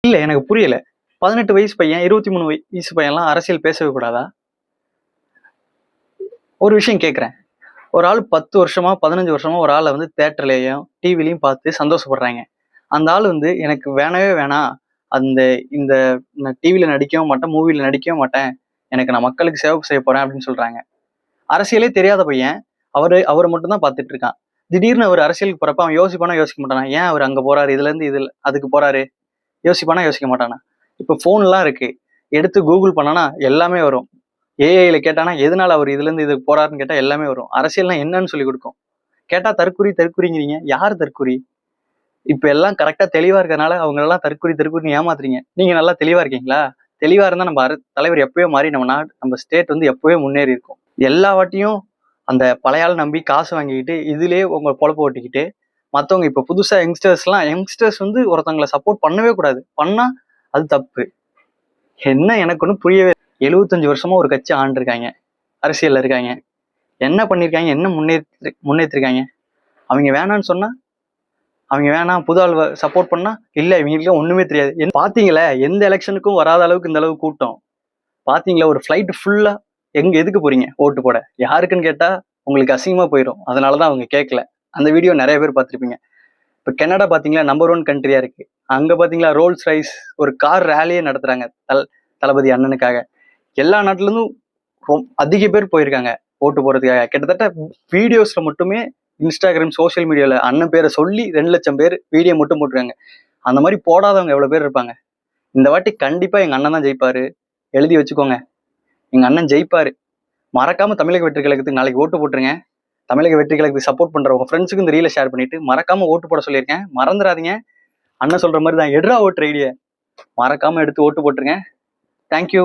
இல்ல எனக்கு புரியல. 18 வயசு பையன், 23 வயசு பையன்லாம் அரசியல் பேசவே கூடாதா? ஒரு விஷயம் கேட்கிறேன். ஒரு ஆள் 10 வருஷமா, 15 வருஷமா ஒரு ஆள வந்து தியேட்டர்லயும், டிவிலயும் பார்த்து சந்தோஷப்படுறாங்க. அந்த ஆள் வந்து எனக்கு வேணவே வேணாம். அந்த இந்த நான் டிவில நடிக்கவும் மாட்டேன், மூவில நடிக்கவும் மாட்டேன். நான் மக்களுக்கு சேவை செய்ய போறேன் அப்படின்னு சொல்றாங்க. அரசியலே தெரியாத பையன். அவரு மட்டும் தான் பார்த்துட்டு இருக்கான். திடீர்னு அவரு அரசியலுக்கு போறப்ப அவன் யோசிப்பானா, யோசிக்க மாட்டானா? ஏன் அவரு அங்க போறாரு? இதுலருந்து அதுக்கு போறாரு. யோசிப்பானா, யோசிக்க மாட்டானா? இப்ப ஃபோன்லாம் இருக்கு. எடுத்து கூகுள் பண்ணானா எல்லாமே வரும். ஏஐல கேட்டானா, எதனால அவரு இதுலருந்து இதுக்கு போறாருன்னு கேட்டா எல்லாமே வரும். அரசியல்னா என்னன்னு சொல்லிக் குடுக்கும். கேட்டா தற்குறி தற்குறிங்கிறீங்க. யாரு தற்குறி? இப்ப எல்லாம் கரெக்ட்டா தெளிவா இருக்கறனால அவங்களெல்லாம் தற்குறி தற்குறின்னு ஏமாத்துறீங்க. நீங்க நல்லா தெளிவா இருக்கீங்களா? தெளிவா இருந்தா நம்ம தலைவர் எப்பயோ மாறி நம்ம நம்ம ஸ்டேட் வந்து எப்பவே முன்னேறி இருக்கும். எல்லா வாட்டியும் அந்த பழைய ஆள நம்பி காசு வாங்கிக்கிட்டு, இதிலேயே உங்க பொழப்ப ஓட்டிக்கிட்டு, மத்தவங்க இப்ப புதுசா யங்ஸ்டர்ஸ் வந்து ஒருத்தவங்கள சப்போர்ட் பண்ணவே கூடாது. பண்ணா அது தப்பு. என்ன எனக்கு ஒண்ணும் புரியவே 75 வருஷமா ஒரு கட்சி ஆண்டுருக்காங்க. அரசியல்ல இருக்காங்க. என்ன பண்ணிருக்காங்க? என்ன முன்னேத்திருக்காங்க? அவங்க வேணான்னு சொன்னா, அவங்க வேணாம் புது ஆள் சப்போர்ட் பண்ணா, இல்ல இவங்களுக்குலாம் ஒண்ணுமே தெரியாது. பாத்தீங்களா? எந்த எலக்ஷனுக்கும் வராத அளவுக்கு இந்த அளவு கூட்டம். பாத்தீங்களா? ஒரு ஃபிளைட் ஃபுல்லா எதுக்கு போறீங்க? ஓட்டு போட. யாருக்குன்னு கேட்டா உங்களுக்கு அசிங்கமா போயிரும். அதனாலதான் அவங்க கேட்கல. அந்த வீடியோ நிறைய பேர் பார்த்திருப்பீங்க. இப்ப கனடா பாத்தீங்களா? நம்பர் 1 கண்ட்ரியா இருக்கு. அங்க பாத்தீங்களா? ரோல்ஸ் ரைஸ் ஒரு கார் ரேலியே நடத்துறாங்க. தளபதி அண்ணனுக்காக. எல்லா நாட்டுல இருந்தும் அதிக பேர் போயிருக்காங்க ஓட்டு போறதுக்காக. கிட்டத்தட்ட வீடியோஸ்ல மட்டுமே இன்ஸ்டாகிராம், சோசியல் மீடியால அண்ணன் பேரை சொல்லி 2 லட்சம் பேர் வீடியோ மட்டும் போட்டிருக்காங்க. அந்த மாதிரி போடாதவங்க எவ்வளவு பேர் இருப்பாங்க. இந்த வாட்டி கண்டிப்பா எங்க அண்ணன் தான் ஜெயிப்பாரு. எழுதி வச்சுக்கோங்க. எங்க அண்ணன் ஜெயிப்பாரு. மறக்காம தமிழக வெற்றி கழகத்துக்கு நாளைக்கு ஓட்டு போட்டுருங்க. தமிழக வெற்றி கழகத்துக்கு சப்போர்ட் பண்ற உங்க ஃப்ரெண்ட்ஸுக்கு இந்த ரீலை ஷேர் பண்ணிட்டு மறக்காம ஓட்டு போட சொல்லியிருக்கேன். மறந்துடாதீங்க. அண்ணன் சொல்ற மாதிரி தான் எடுறா ஓட்டு ஐடியா. மறக்காம எடுத்து ஓட்டு போட்டுருங்க. தேங்க்யூ.